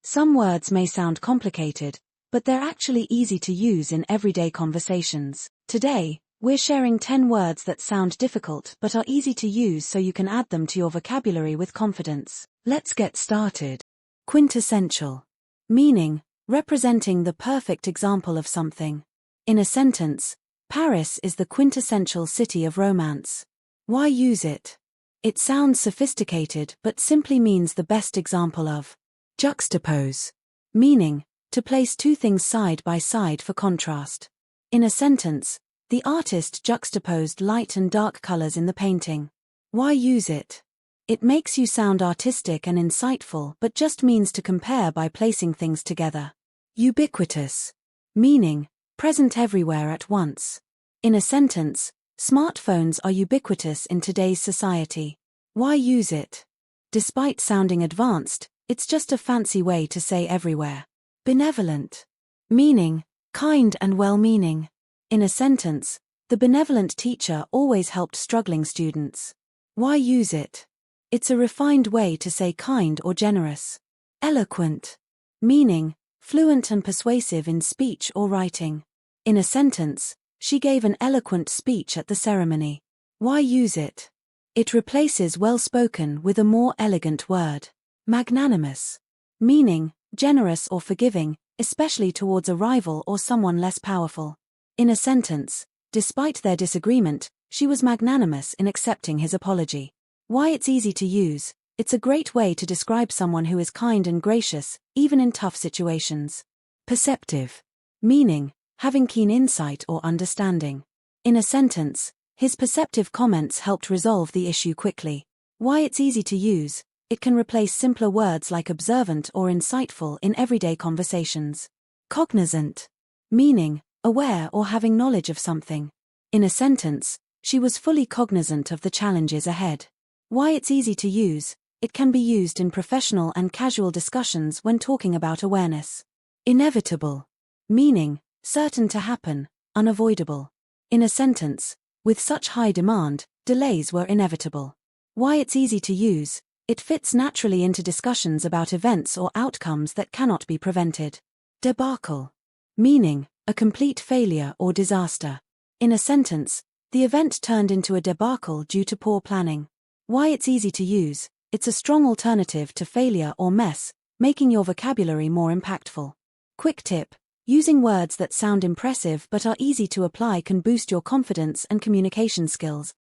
Some words may sound complicated, but they're actually easy to use in everyday conversations. Today, we're sharing 10 words that sound difficult but are easy to use so you can add them to your vocabulary with confidence. Let's get started. Quintessential. Meaning, representing the perfect example of something. In a sentence, Paris is the quintessential city of romance. Why use it? It sounds sophisticated but simply means the best example of. Juxtapose. Meaning, to place two things side by side for contrast. In a sentence, the artist juxtaposed light and dark colors in the painting. Why use it? It makes you sound artistic and insightful but just means to compare by placing things together. Ubiquitous. Meaning, present everywhere at once. In a sentence, smartphones are ubiquitous in today's society. Why use it? Despite sounding advanced, it's just a fancy way to say everywhere. Benevolent. Meaning, kind and well-meaning. In a sentence, the benevolent teacher always helped struggling students. Why use it? It's a refined way to say kind or generous. Eloquent. Meaning, fluent and persuasive in speech or writing. In a sentence, she gave an eloquent speech at the ceremony. Why use it? It replaces well-spoken with a more elegant word. Magnanimous. Meaning, generous or forgiving, especially towards a rival or someone less powerful. In a sentence, despite their disagreement, she was magnanimous in accepting his apology. Why it's easy to use? It's a great way to describe someone who is kind and gracious, even in tough situations. Perceptive. Meaning, having keen insight or understanding. In a sentence, his perceptive comments helped resolve the issue quickly. Why it's easy to use? It can replace simpler words like observant or insightful in everyday conversations. Cognizant. Meaning, aware or having knowledge of something. In a sentence, she was fully cognizant of the challenges ahead. Why it's easy to use? It can be used in professional and casual discussions when talking about awareness. Inevitable. Meaning, certain to happen, unavoidable. In a sentence, with such high demand, delays were inevitable. Why it's easy to use? It fits naturally into discussions about events or outcomes that cannot be prevented. Debacle. Meaning, a complete failure or disaster. In a sentence, the event turned into a debacle due to poor planning. Why it's easy to use? It's a strong alternative to failure or mess, making your vocabulary more impactful. Quick tip: using words that sound impressive but are easy to apply can boost your confidence and communication skills.